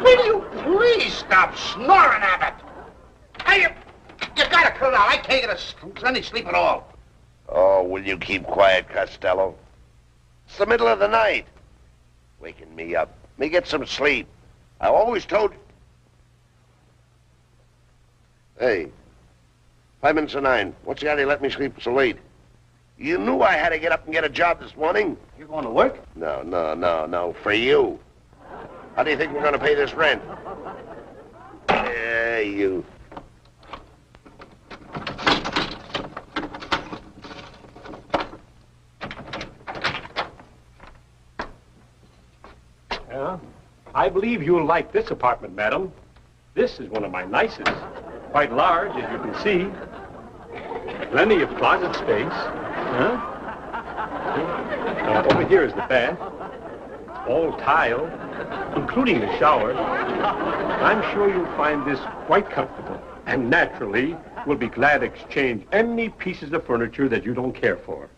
Will you please stop snoring, Abbott? Hey, you gotta cut it out. I can't get any sleep at all. Oh, will you keep quiet, Costello? It's the middle of the night. Waking me up. Me get some sleep. I always told you. Hey, 5 minutes to 9. What's the idea let me sleep so late? You knew I had to get up and get a job this morning. You going to work? No. For you. How do you think we're going to pay this rent? Yeah, you. Yeah, I believe you'll like this apartment, madam. This is one of my nicest. Quite large, as you can see. Plenty of closet space. Huh? Over here is the bath. All tile, including the shower. I'm sure you'll find this quite comfortable. And naturally, we'll be glad to exchange any pieces of furniture that you don't care for.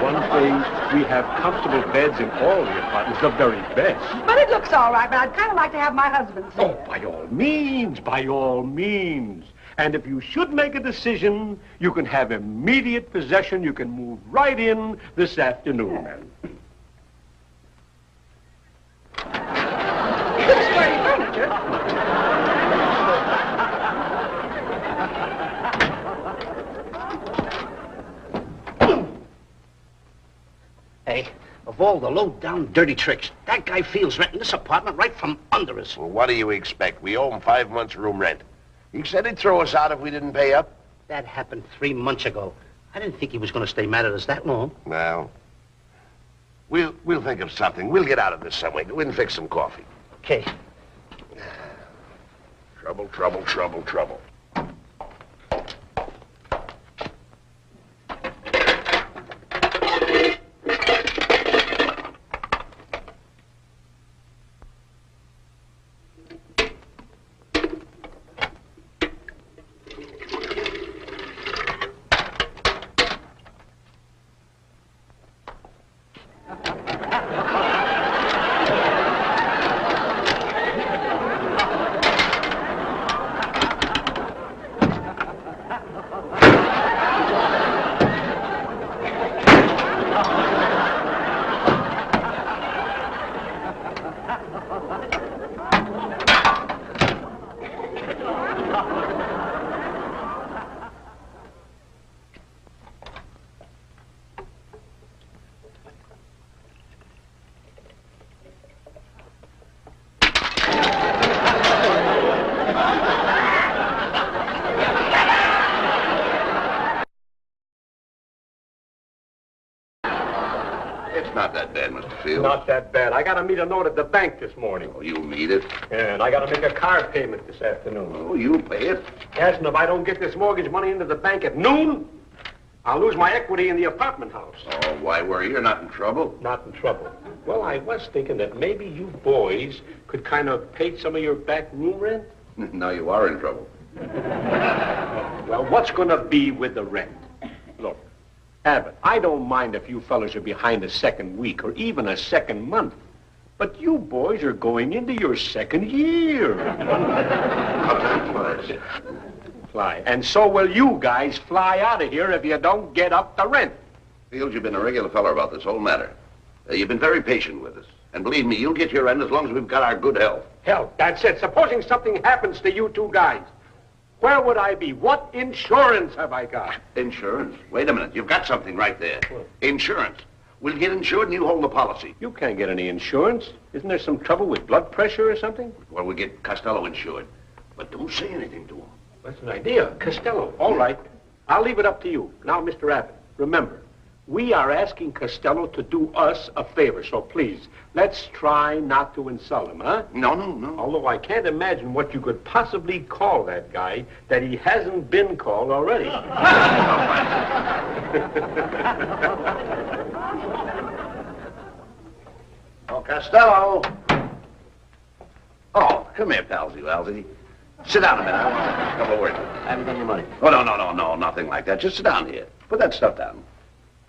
One thing, we have comfortable beds in all the apartments, the very best. But it looks all right, but I'd kind of like to have my husband see it. Oh, by all means, by all means. And if you should make a decision, you can have immediate possession. You can move right in this afternoon. Good sturdy furniture. Hey, of all the low-down dirty tricks, that guy feels renting this apartment right from under us. Well, what do you expect? We owe him 5 months' room rent. He said he'd throw us out if we didn't pay up. That happened 3 months ago. I didn't think he was going to stay mad at us that long. Well, we'll think of something. We'll get out of this some way. Go in and fix some coffee. Okay. Trouble. Not that bad, Mr. Field. Not that bad. I got to meet a note at the bank this morning. Oh, you'll meet it. And I got to make a car payment this afternoon. Oh, you'll pay it. Yes, and if I don't get this mortgage money into the bank at noon, I'll lose my equity in the apartment house. Oh, why worry? You're not in trouble. Not in trouble. Well, I was thinking that maybe you boys could kind of pay some of your back room rent. Now you are in trouble. Well, what's going to be with the rent? Look, Abbott, I don't mind if you fellas are behind a second week or even a second month. But you boys are going into your second year. How time flies. Fly. And so will you guys fly out of here if you don't get up the rent. Fields, you've been a regular feller about this whole matter. You've been very patient with us. And believe me, you'll get your rent as long as we've got our good health. Hell, that's it. Supposing something happens to you two guys, where would I be? What insurance have I got? Insurance? Wait a minute. You've got something right there. What? Insurance. We'll get insured and you hold the policy. You can't get any insurance. Isn't there some trouble with blood pressure or something? Well, we'll get Costello insured. But don't say anything to him. That's an idea. Costello. All right. I'll leave it up to you. Now, Mr. Abbott, remember, we are asking Costello to do us a favor, so please, let's try not to insult him, huh? No. Although I can't imagine what you could possibly call that guy that he hasn't been called already. Oh, Costello. Oh, come here, palsy. Sit down a minute. I want a couple of words. I haven't got any money. Oh, no, nothing like that. Just sit down here. Put that stuff down.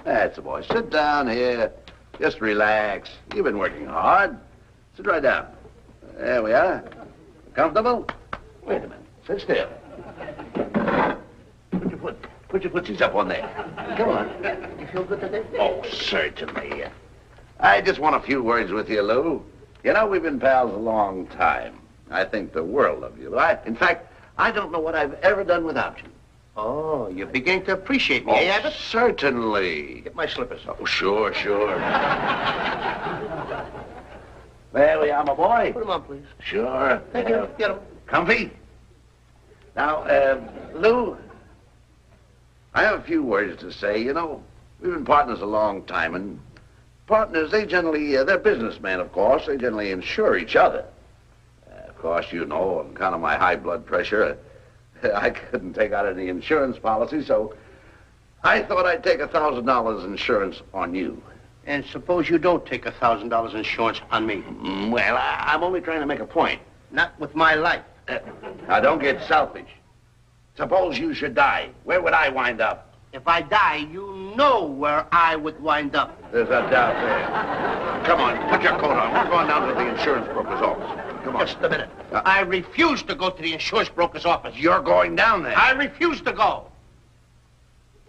That's the boy. Sit down here. Just relax. You've been working hard. Sit right down. There we are. Comfortable? Wait a minute. Sit still. Put your footsies up on there. Come on. You feel good today? Oh, certainly. I just want a few words with you, Lou. You know, we've been pals a long time. I think the world of you. In fact, I don't know what I've ever done without you. Oh, you're beginning to appreciate me, eh, Abbott? Certainly. Get my slippers. Oh, sure. There we are, my boy. Put them on, please. Sure. Thank you. Get them. Comfy? Now, Lou, I have a few words to say. You know, we've been partners a long time, and partners, they generally, they're businessmen, of course. They generally insure each other. Of course, you know, on account of my high blood pressure, I couldn't take out any insurance policy, so I thought I'd take $1,000 insurance on you. And suppose you don't take $1,000 insurance on me? Well, I'm only trying to make a point. Not with my life. Now, don't get selfish. Suppose you should die. Where would I wind up? If I die, you know where I would wind up. There's a doubt there. Come on, put your coat on. We're going down to the insurance broker's office. Come on. Just a minute. I refuse to go to the insurance broker's office. You're going down there. I refuse to go.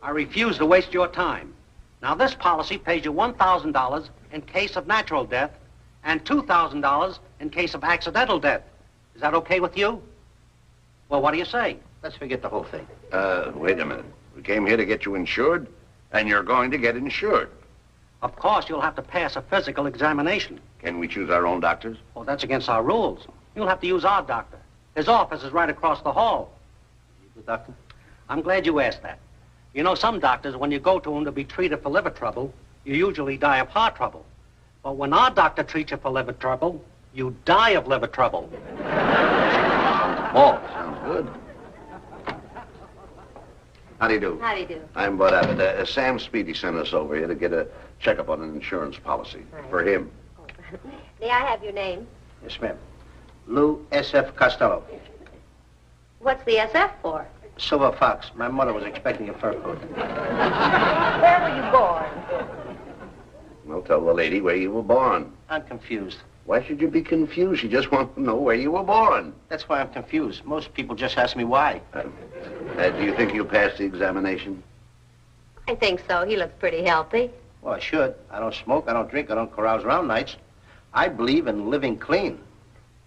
I refuse to waste your time. Now, this policy pays you $1,000 in case of natural death and $2,000 in case of accidental death. Is that okay with you? Well, what do you say? Let's forget the whole thing. Wait a minute. We came here to get you insured, and you're going to get insured. Of course, you'll have to pass a physical examination. Can we choose our own doctors? Well, that's against our rules. You'll have to use our doctor. His office is right across the hall. The doctor? I'm glad you asked that. You know, some doctors, when you go to them to be treated for liver trouble, you usually die of heart trouble. But when our doctor treats you for liver trouble, you die of liver trouble. Oh, sounds good. How do you do? How do you do? I'm Bud Abbott. Sam Speedy sent us over here to get a checkup on an insurance policy for him. May I have your name? Yes, ma'am. Lou S.F. Costello. What's the SF for? Silver Fox. My mother was expecting a fur coat. Where were you born? Well, tell the lady where you were born. I'm confused. Why should you be confused? You just want to know where you were born. That's why I'm confused. Most people just ask me why. Do you think you passed the examination? I think so. He looks pretty healthy. Well, I should. I don't smoke, I don't drink, I don't carouse around nights. I believe in living clean.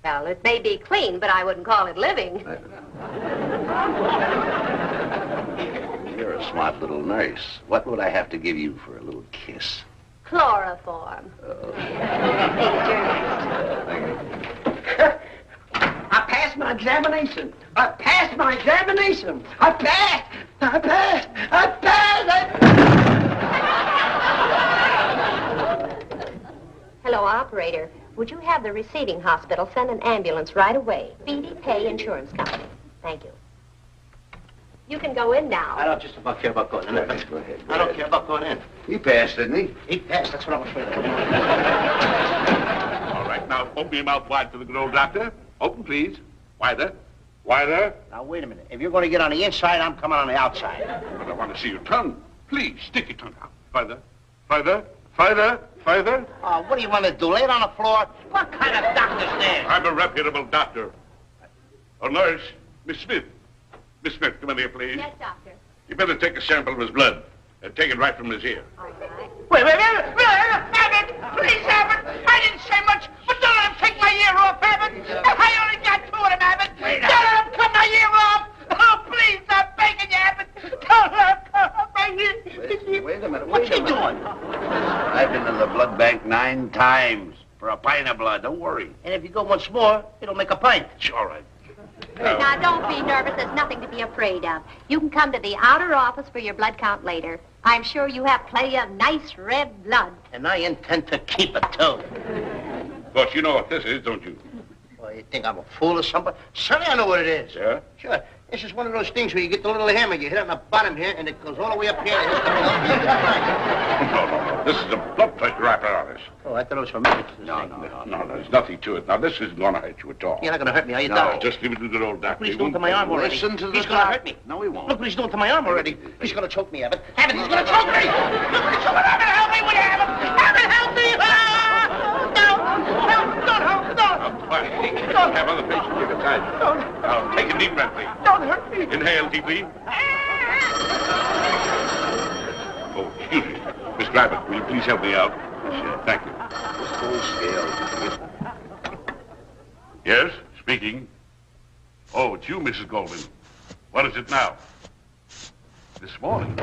Well, it may be clean, but I wouldn't call it living. You're a smart little nurse. What would I have to give you for a little kiss? Chloroform. I passed my examination. I passed my examination. I passed. Hello, operator. Would you have the receiving hospital send an ambulance right away? Speedy Pay Insurance Company. Thank you. You can go in now. I don't just about care about going in. Go ahead. I don't care about going in. He passed, didn't he? He passed. That's what I'm afraid of. All right, now open your mouth wide for the good old doctor. Open, please. Wider. Wider. Now, wait a minute. If you're going to get on the inside, I'm coming on the outside. But I want to see your tongue. Please, stick your tongue out. Further. Further. Further. Further. Oh, what do you want to do? Lay it on the floor? What kind of doctor's there? I'm a reputable doctor. A nurse. Miss Smith. Miss Smith, come in here, please. Yes, doctor. You better take a sample of his blood and take it right from his ear. All right. Wait, Abbott! Please, Abbott! I didn't say much, but don't let him take my ear off, Abbott! I only got two of them, Abbott! Don't let him cut my ear off! Oh, please, I'm begging you, Abbott! Don't let him cut off my ear! Wait a minute. What's he doing? I've been to the blood bank 9 times for a pint of blood. Don't worry. And if you go once more, it'll make a pint. It's all right. Now, don't be nervous. There's nothing to be afraid of. You can come to the outer office for your blood count later. I'm sure you have plenty of nice red blood. And I intend to keep it, too. Of course, you know what this is, don't you? Well, you think I'm a fool or something? Certainly I know what it is. Yeah? Sure. This is one of those things where you get the little hammer, you hit it on the bottom here, and it goes all the way up here. And it's No. This is a blood pressure apparatus. Oh, I thought it was for me. No, there's nothing to it. Now, this isn't going to hurt you at all. You're not going to hurt me, are you, No, Doc? just leave it to the old doctor. Look what he's doing to my arm already. Listen to the He's going to doc. hurt me. No, he won't. Look what he's doing to my arm already. He's going to choke me, Abbott. Abbott, he's going to choke me! Look what he's doing. Abbott, help me! Will you, Abbott? Abbott, help me! Don't have other patients here beside you. Now, take a deep breath, please. Don't hurt me. Inhale deeply. Oh, excuse me. Mr. Abbott, will you please help me out? Sure. Thank you. Full scale. Yes, speaking. Oh, it's you, Mrs. Goldman. What is it now? This morning.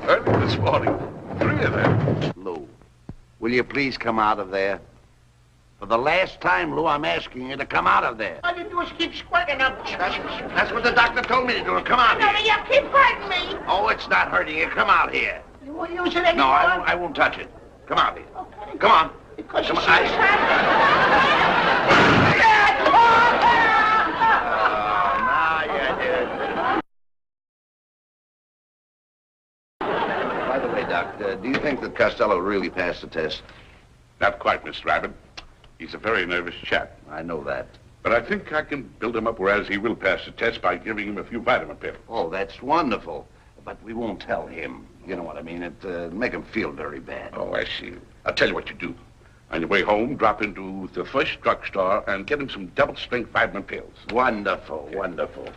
Early this morning. 3 of them. Lou, will you please come out of there? For the last time, Lou, I'm asking you to come out of there. All you do is keep squirting up. That's what the doctor told me to do. Come out No, here. you keep hurting me. Oh, it's not hurting you. Come out here. You won't use it anymore? No, I won't touch it. Come out here. Okay. Come on. Because Come you on. see Now you did. By the way, Doc, do you think that Costello really passed the test? Not quite, Mr. Abbott. He's a very nervous chap. I know that. But I think I can build him up whereas he will pass the test by giving him a few vitamin pills. Oh, that's wonderful. But we won't tell him. You know what I mean? It'd make him feel very bad. Oh, I see. I'll tell you what you do. On your way home, drop into the first drugstore and get him some double-strength vitamin pills. Wonderful, wonderful.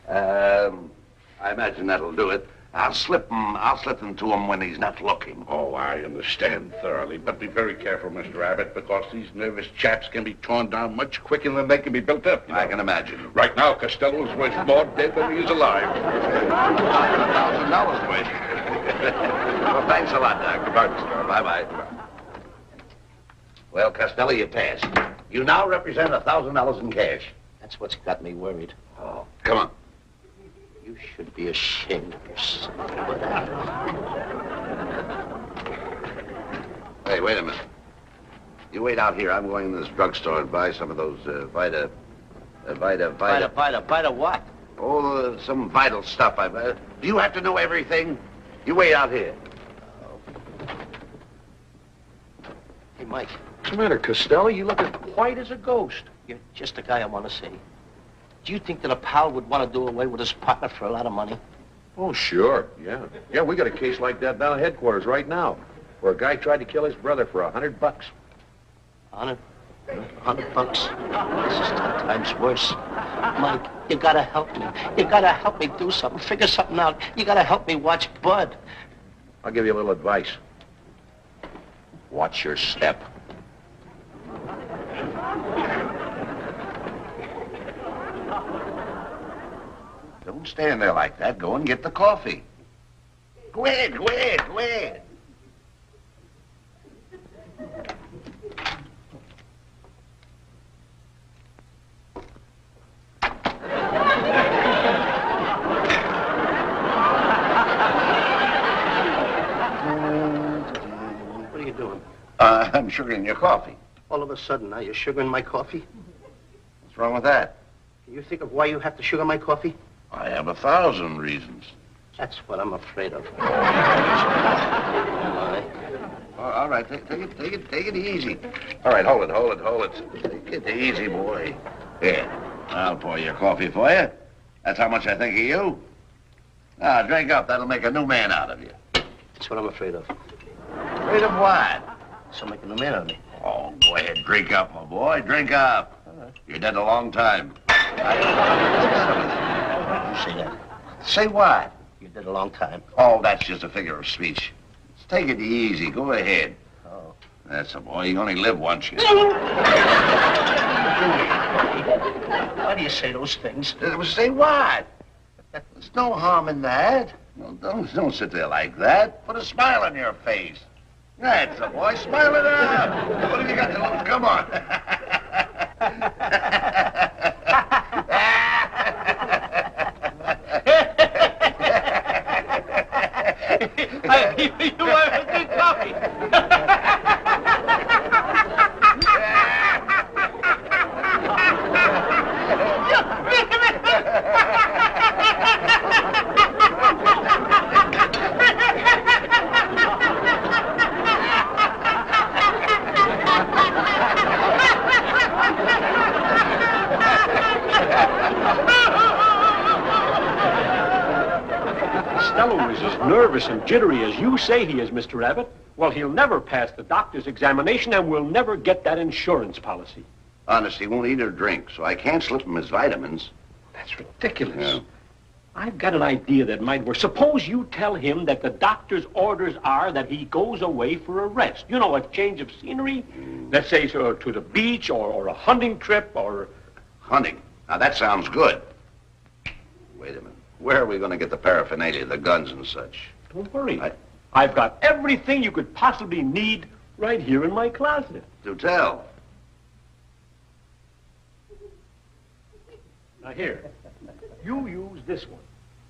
I imagine that'll do it. I'll slip them to him when he's not looking. Oh, I understand thoroughly. But be very careful, Mr. Abbott, because these nervous chaps can be torn down much quicker than they can be built up. I can imagine. Right now, Costello's worth more dead than he is alive. $1,000 worth. Well, thanks a lot, Doc. Goodbye, Mr. Abbott. Bye-bye. Well, Costello, you passed. You now represent $1,000 in cash. That's what's got me worried. Oh, come on. You should be ashamed of yourself. Hey, wait a minute. You wait out here. I'm going to this drugstore and buy some of those Vita what? Oh, some vital stuff. Do you have to know everything? You wait out here. Hey, Mike, What's the matter, Costello? You look as white as a ghost. you're just the guy I want to see. Do you think that a pal would want to do away with his partner for a lot of money? Oh, sure, yeah. Yeah, we got a case like that down at headquarters right now, where a guy tried to kill his brother for $100. $100? $100? This is 10 times worse. Mike, you gotta help me. You gotta help me do something. Figure something out. You gotta help me watch Bud. I'll give you a little advice. Watch your step. Don't stand there like that. Go and get the coffee. Go ahead, go ahead, go ahead. What are you doing? I'm sugaring your coffee. All of a sudden, now you're sugaring my coffee? What's wrong with that? Can you think of why you have to sugar my coffee? I have 1,000 reasons. That's what I'm afraid of. All right, take it easy. All right, hold it. Take it easy, boy. Here, I'll pour your coffee for you. That's how much I think of you. Now, drink up. That'll make a new man out of you. That's what I'm afraid of. Afraid of what? So make a new man of me. Oh, go ahead, drink up, my boy. Drink up. You're dead a long time. You say that. Say what? You did a long time. Oh, that's just a figure of speech. Just take it easy. Go ahead. Oh. That's a boy. You only live once. You Why do you say those things? Say what? There's no harm in that. No, don't sit there like that. Put a smile on your face. That's a boy. Smile it up. What have you got to lose? Come on. You want a good coffee? nervous and jittery as you say he is, Mr. Abbott, well, he'll never pass the doctor's examination and we'll never get that insurance policy. Honest, he won't eat or drink, so I can't slip him his vitamins. That's ridiculous. Yeah. I've got an idea that might work. Suppose you tell him that the doctor's orders are that he goes away for a rest. You know, a change of scenery. Let's say to the beach or a hunting trip or... Hunting? Now, that sounds good. Wait a minute. Where are we going to get the paraphernalia, the guns and such? Don't worry. I've got everything you could possibly need right here in my closet. Do tell. Now, here. You use this one.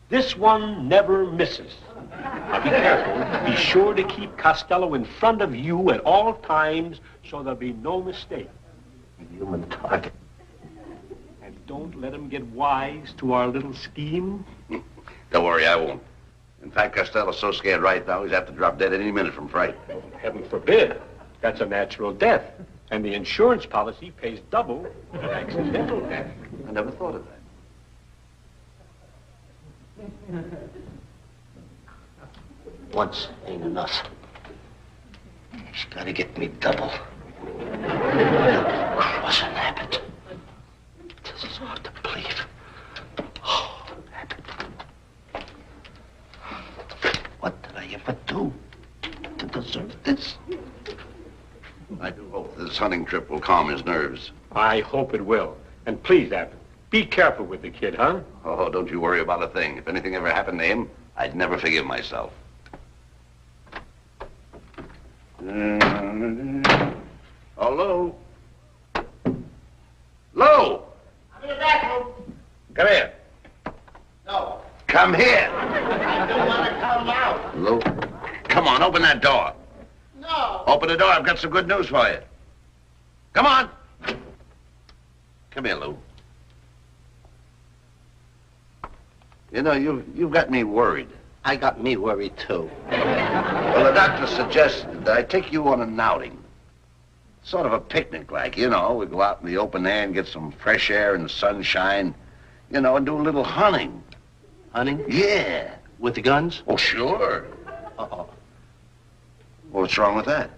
This one never misses. Now, be careful. Be sure to keep Costello in front of you at all times so there'll be no mistake. Human target. And don't let him get wise to our little scheme. Don't worry, I won't. In fact, Costello's so scared right now, he's have to drop dead any minute from fright. Oh, heaven forbid. That's a natural death. And the insurance policy pays double for accidental death. I never thought of that. Once ain't enough. He's got to get me double. Cross an Abbott. This is hard to believe. Oh, Abbott. What did I ever do to deserve this? I do hope this hunting trip will calm his nerves. I hope it will. And please, Abbott, be careful with the kid, huh? Oh, don't you worry about a thing. If anything ever happened to him, I'd never forgive myself. Hello? Lou! I'm in the back room. Come here. No. Come here. I don't want to come out. Lou, come on, open that door. No. Open the door. I've got some good news for you. Come on. Come here, Lou. You know, you've got me worried. I got me worried, too. Well, the doctor suggested that I take you on an outing. Sort of a picnic, like, you know. We go out in the open air and get some fresh air and sunshine, you know, and do a little hunting. Hunting? Yeah. With the guns? Oh, sure. Uh-oh. Well, what's wrong with that?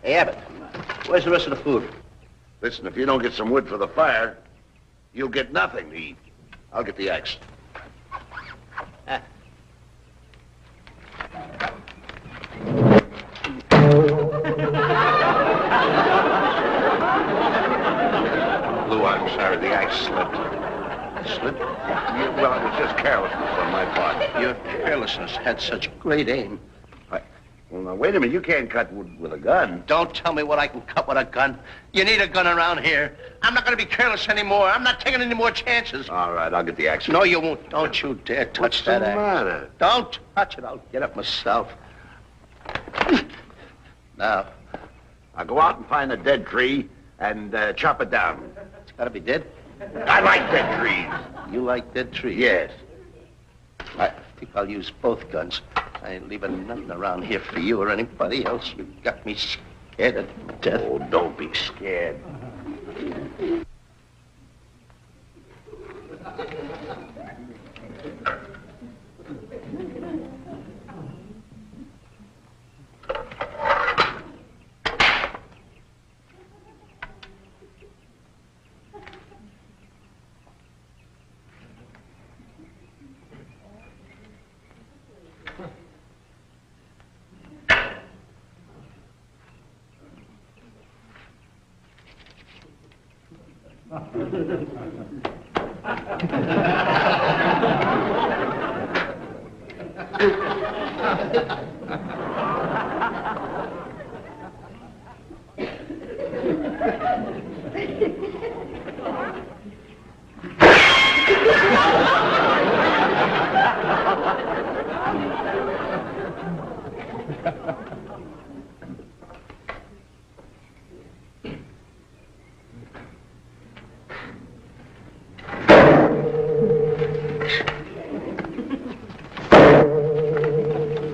Hey, Abbott, where's the rest of the food? Listen, if you don't get some wood for the fire, you'll get nothing to eat. I'll get the axe. Lou, I'm sorry, the axe slipped. Slipped? Well, it was just carelessness on my part. Your carelessness had such great aim. Well, now, wait a minute. You can't cut wood with a gun. Don't tell me what I can cut with a gun. You need a gun around here. I'm not going to be careless anymore. I'm not taking any more chances. All right, I'll get the axe. No, you won't. Don't you dare touch What's that the axe. matter? Don't touch it. I'll get it myself. Now, I'll go out and find a dead tree and chop it down. it's got to be dead. I like dead trees. You like dead trees? Yes. I think I'll use both guns. I ain't leaving nothing around here for you or anybody else. You got me scared to death. Oh, don't be scared.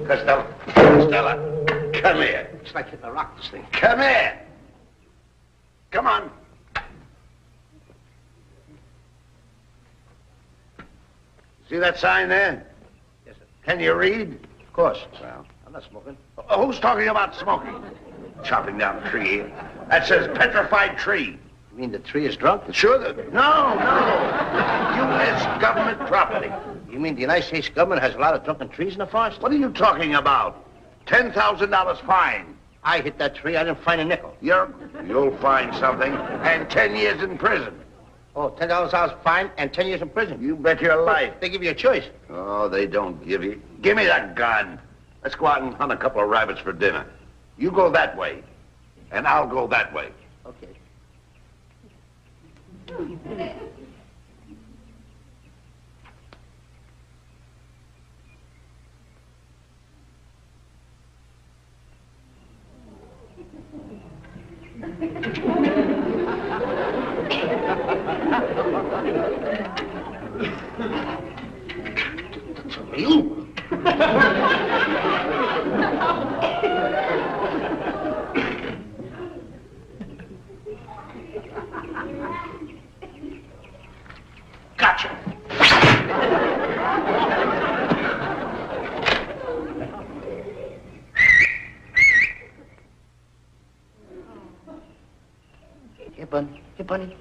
Costello, come here. It's like hitting a rock, this thing. Come here. Come on. See that sign there? Yes, sir. Can you read? Of course. Well, I'm not smoking. who's talking about smoking? Chopping down a tree. That says petrified tree. You mean the tree is drunk? Sure that... No. U.S. government property. You mean the United States government has a lot of drunken trees in the forest? What are you talking about? $10,000 fine. I hit that tree. I didn't find a nickel. You'll find something. And 10 years in prison. Oh, $10,000 fine and 10 years in prison. You bet your life. They give you a choice. Oh, they don't give you... Give me that gun. Let's go out and hunt a couple of rabbits for dinner. You go that way, and I'll go that way. Okay. You? Gotcha. Here, Bunny. Here, Bunny.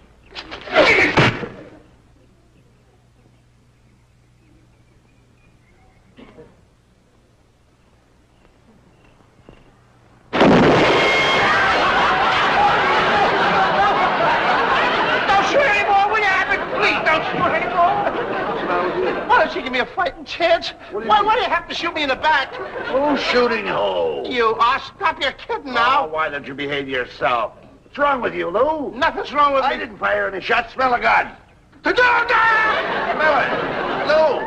Why don't you give me a fighting chance? Why do you have to shoot me in the back? Who's shooting who? You, stop your kidding now. Oh, why don't you behave yourself? What's wrong with you, Lou? Nothing's wrong with me. I didn't fire any shots. Smell a gun. Smell it. Lou.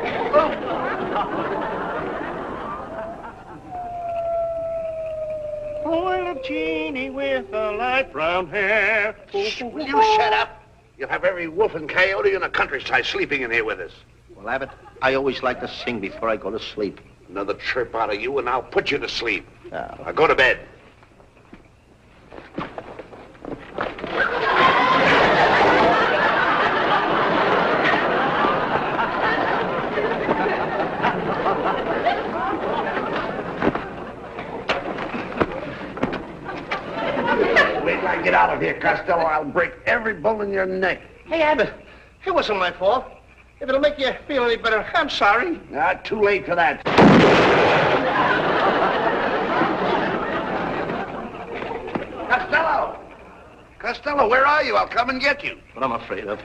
Oh, little genie with the light brown hair. Will you shut up? You'll have every wolf and coyote in the countryside sleeping in here with us. Well, Abbott, I always like to sing before I go to sleep. Another trip out of you, and I'll put you to sleep. Oh. Now go to bed. Wait till I get out of here, Costello. I'll break every bone in your neck. Hey, Abbott, it wasn't my fault. If it'll make you feel any better, I'm sorry. Not too late for that. Costello! Costello, where are you? I'll come and get you. What I'm afraid of.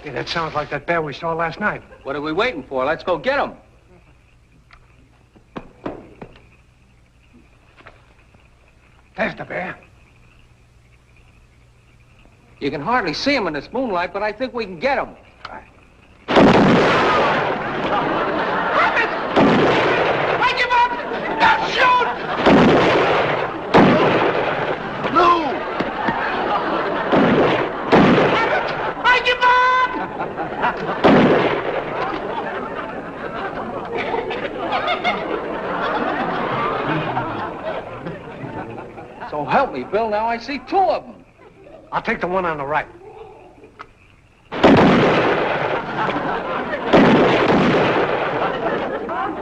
Hey, that sounds like that bear we saw last night. What are we waiting for? Let's go get him. There's the bear. You can hardly see him in this moonlight, but I think we can get him. I give up! Don't shoot! Lou! I give up! So help me, Bill. Now I see two of them. I'll take the one on the right.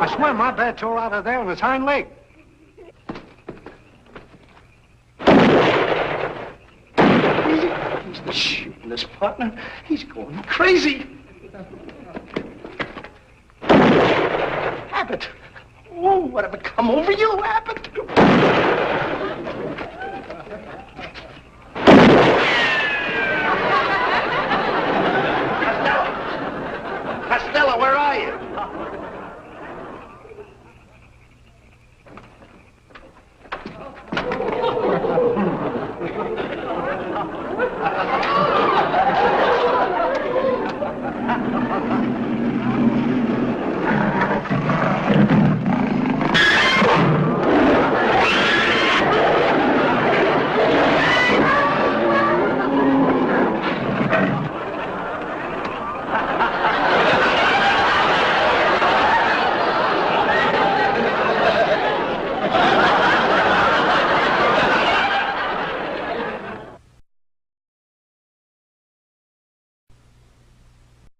I swear my bear tore out of there on his hind leg. He's shooting this partner. He's going crazy. Abbott. Oh, whatever come over you, Abbott?